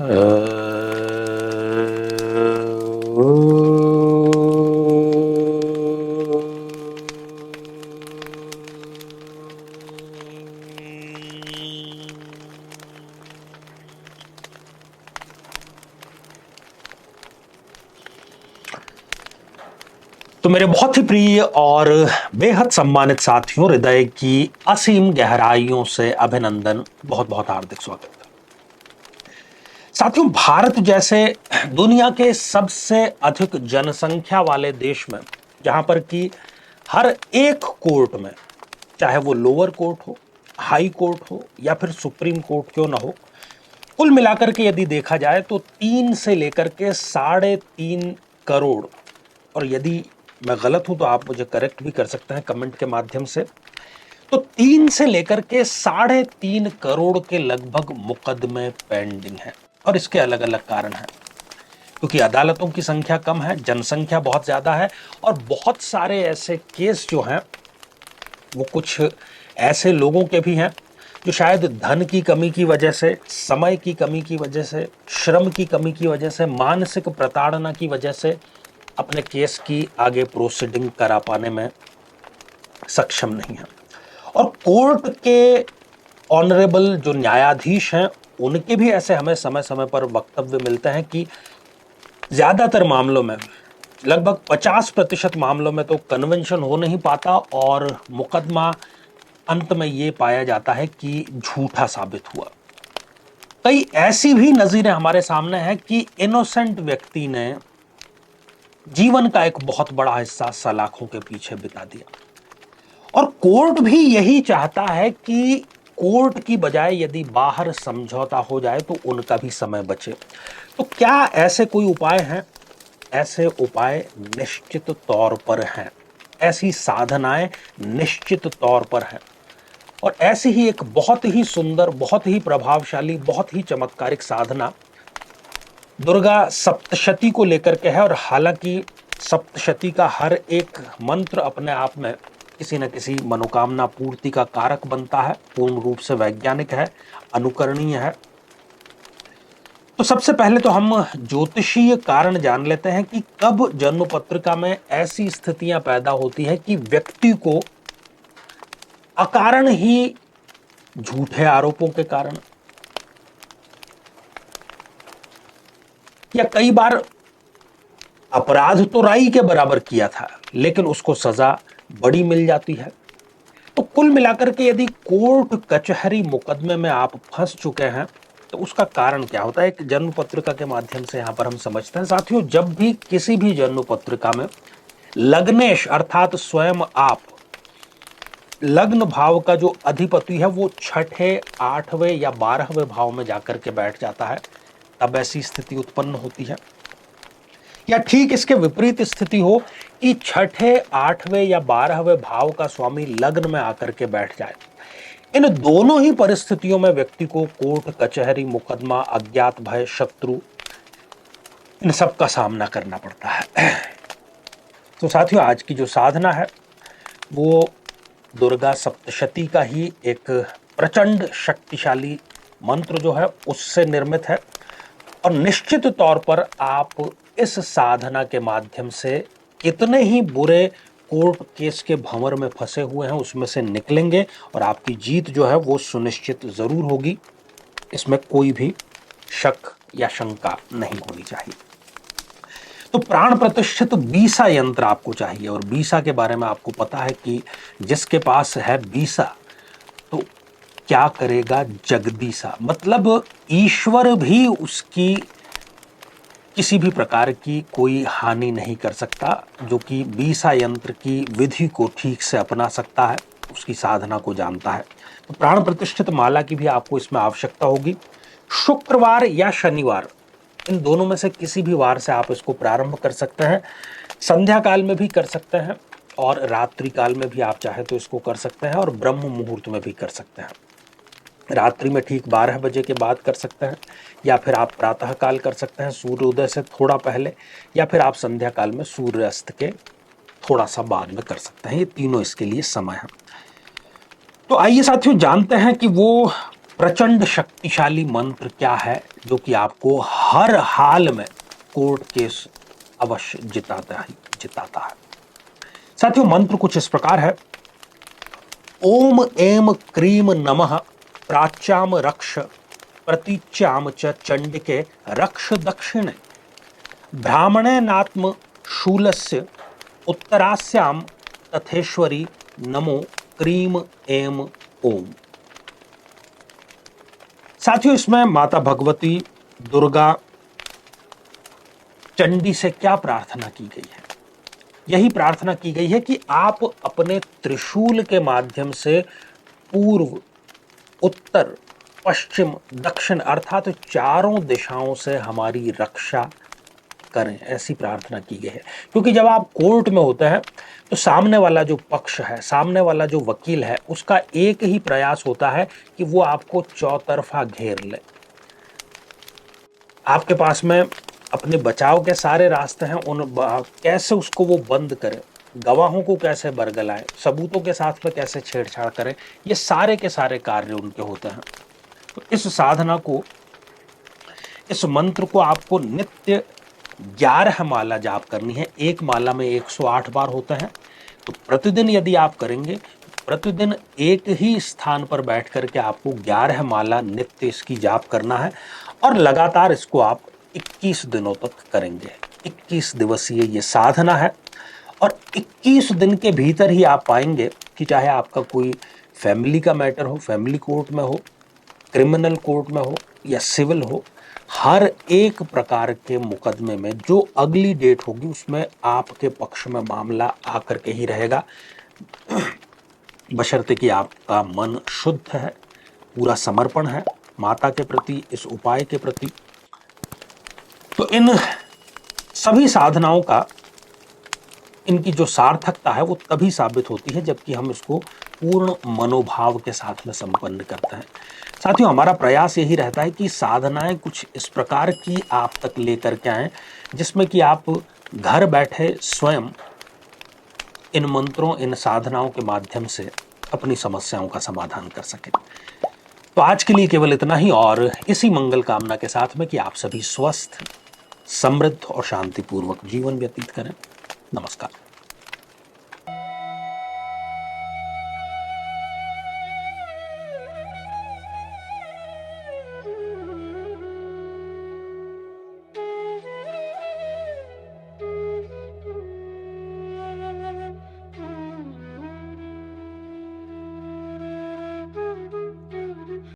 तो मेरे बहुत ही प्रिय और बेहद सम्मानित साथियों, हृदय की असीम गहराइयों से अभिनंदन, बहुत बहुत हार्दिक स्वागत। साथियों, भारत जैसे दुनिया के सबसे अधिक जनसंख्या वाले देश में, जहां पर कि हर एक कोर्ट में, चाहे वो लोअर कोर्ट हो, हाई कोर्ट हो या फिर सुप्रीम कोर्ट क्यों ना हो, कुल मिलाकर के यदि देखा जाए तो 3 से लेकर के 3.5 करोड़, और यदि मैं गलत हूं तो आप मुझे करेक्ट भी कर सकते हैं कमेंट के माध्यम से, तो 3 से लेकर के 3.5 करोड़ के लगभग मुकदमे पेंडिंग हैं। और इसके अलग अलग कारण हैं, क्योंकि अदालतों की संख्या कम है, जनसंख्या बहुत ज्यादा है, और बहुत सारे ऐसे केस जो हैं वो कुछ ऐसे लोगों के भी हैं जो शायद धन की कमी की वजह से, समय की कमी की वजह से, श्रम की कमी की वजह से, मानसिक प्रताड़ना की वजह से अपने केस की आगे प्रोसीडिंग करा पाने में सक्षम नहीं है। और कोर्ट के ऑनरेबल जो न्यायाधीश हैं, उनके भी ऐसे हमें समय समय पर वक्तव्य मिलते हैं कि ज्यादातर मामलों में, लगभग 50% मामलों में तो कन्वेंशन हो नहीं पाता और मुकदमा अंत में यह पाया जाता है कि झूठा साबित हुआ। कई ऐसी भी नजीरें हमारे सामने हैं कि इनोसेंट व्यक्ति ने जीवन का एक बहुत बड़ा हिस्सा सलाखों के पीछे बिता दिया, और कोर्ट भी यही चाहता है कि कोर्ट की बजाय यदि बाहर समझौता हो जाए तो उनका भी समय बचे। तो क्या ऐसे कोई उपाय हैं? ऐसे उपाय निश्चित तौर पर हैं, ऐसी साधनाएं निश्चित तौर पर हैं, और ऐसी ही एक बहुत ही सुंदर, बहुत ही प्रभावशाली, बहुत ही चमत्कारिक साधना दुर्गा सप्तशती को लेकर के है। और हालांकि सप्तशती का हर एक मंत्र अपने आप में किसी न किसी मनोकामना पूर्ति का कारक बनता है, पूर्ण रूप से वैज्ञानिक है, अनुकरणीय है। तो सबसे पहले तो हम ज्योतिषीय कारण जान लेते हैं कि कब जन्म पत्रिका में ऐसी स्थितियां पैदा होती है कि व्यक्ति को अकारण ही झूठे आरोपों के कारण, या कई बार अपराध तो राई के बराबर किया था लेकिन उसको सजा बड़ी मिल जाती है। तो कुल मिलाकर के यदि कोर्ट कचहरी मुकदमे में आप फंस चुके हैं तो उसका कारण क्या होता है, एक जन्म पत्रिका के माध्यम से यहां पर हम समझते हैं। साथियों, जब भी किसी भी जन्म पत्रिका में लग्नेश अर्थात स्वयं आप, लग्न भाव का जो अधिपति है वो 6ठे, 8वें या 12वें भाव में जाकर के बैठ जाता है, तब ऐसी स्थिति उत्पन्न होती है। या ठीक इसके विपरीत स्थिति हो कि 6ठे, 8वें या 12वें भाव का स्वामी लग्न में आकर के बैठ जाए, इन दोनों ही परिस्थितियों में व्यक्ति को कोर्ट कचहरी, मुकदमा, अज्ञात भय, शत्रु, इन सब का सामना करना पड़ता है। तो साथियों, आज की जो साधना है वो दुर्गा सप्तशती का ही एक प्रचंड शक्तिशाली मंत्र जो है उससे निर्मित है, और निश्चित तौर पर आप इस साधना के माध्यम से कितने ही बुरे कोर्ट केस के भंवर में फंसे हुए हैं उसमें से निकलेंगे, और आपकी जीत जो है वो सुनिश्चित जरूर होगी, इसमें कोई भी शक या शंका नहीं होनी चाहिए। तो प्राण प्रतिष्ठित बीसा यंत्र आपको चाहिए, और बीसा के बारे में आपको पता है कि जिसके पास है बीसा तो क्या करेगा जगदीसा, मतलब ईश्वर भी उसकी किसी भी प्रकार की कोई हानि नहीं कर सकता। जो कि बीसा यंत्र की विधि को ठीक से अपना सकता है, उसकी साधना को जानता है। तो प्राण प्रतिष्ठित माला की भी आपको इसमें आवश्यकता होगी। शुक्रवार या शनिवार, इन दोनों में से किसी भी वार से आप इसको प्रारंभ कर सकते हैं। संध्या काल में भी कर सकते हैं, और रात्रि काल में भी आप चाहे तो इसको कर सकते हैं, और ब्रह्म मुहूर्त में भी कर सकते हैं। रात्रि में ठीक 12 बजे के बाद कर सकते हैं, या फिर आप प्रातः काल कर सकते हैं सूर्योदय से थोड़ा पहले, या फिर आप संध्या काल में सूर्यास्त के थोड़ा सा बाद में कर सकते हैं। ये तीनों इसके लिए समय है। तो आइए साथियों, जानते हैं कि वो प्रचंड शक्तिशाली मंत्र क्या है जो कि आपको हर हाल में कोर्ट केस अवश्य जिताता है। साथियों, मंत्र कुछ इस प्रकार है। ओम एम क्रीम नमः प्राच्याम रक्ष प्रतीच्याम च चंडिके रक्ष दक्षिणे ब्राह्मणे नात्म शूलस्य उत्तरास्याम तथेश्वरी नमो क्रीम एम ओम। साथियों, इसमें माता भगवती, दुर्गा, चंडी से क्या प्रार्थना की गई है? यही प्रार्थना की गई है कि आप अपने त्रिशूल के माध्यम से पूर्व, उत्तर, पश्चिम, दक्षिण अर्थात चारों दिशाओं से हमारी रक्षा करें, ऐसी प्रार्थना की गई है। क्योंकि जब आप कोर्ट में होते हैं तो सामने वाला जो पक्ष है, सामने वाला जो वकील है, उसका एक ही प्रयास होता है कि वो आपको चौतरफा घेर ले। आपके पास में अपने बचाव के सारे रास्ते हैं, कैसे उसको वो बंद करे, गवाहों को कैसे बरगलाए, सबूतों के साथ में कैसे छेड़छाड़ करें, ये सारे के सारे कार्य उनके होते हैं। तो इस साधना को, इस मंत्र को आपको नित्य 11 माला जाप करनी है। एक माला में 108 बार होता है। तो प्रतिदिन यदि आप करेंगे, प्रतिदिन एक ही स्थान पर बैठ करके आपको 11 माला नित्य इसकी जाप करना है और लगातार इसको आप 21 दिनों तक करेंगे। 21 दिवसीय ये साधना है और 21 दिन के भीतर ही आप पाएंगे कि चाहे आपका कोई फैमिली का मैटर हो, फैमिली कोर्ट में हो, क्रिमिनल कोर्ट में हो या सिविल हो, हर एक प्रकार के मुकदमे में जो अगली डेट होगी उसमें आपके पक्ष में मामला आकर के ही रहेगा, बशर्ते कि आपका मन शुद्ध है, पूरा समर्पण है माता के प्रति, इस उपाय के प्रति। तो इन सभी साधनाओं का, इनकी जो सार्थकता है वो तभी साबित होती है जबकि हम इसको पूर्ण मनोभाव के साथ में संपन्न करते हैं। साथियों, हमारा प्रयास यही रहता है कि साधनाएं कुछ इस प्रकार की आप तक लेकर के आएं जिसमें कि आप घर बैठे स्वयं इन मंत्रों, इन साधनाओं के माध्यम से अपनी समस्याओं का समाधान कर सकें। तो आज के लिए केवल इतना ही, और इसी मंगल कामना के साथ में कि आप सभी स्वस्थ, समृद्ध और शांतिपूर्वक जीवन व्यतीत करें। नमस्कार।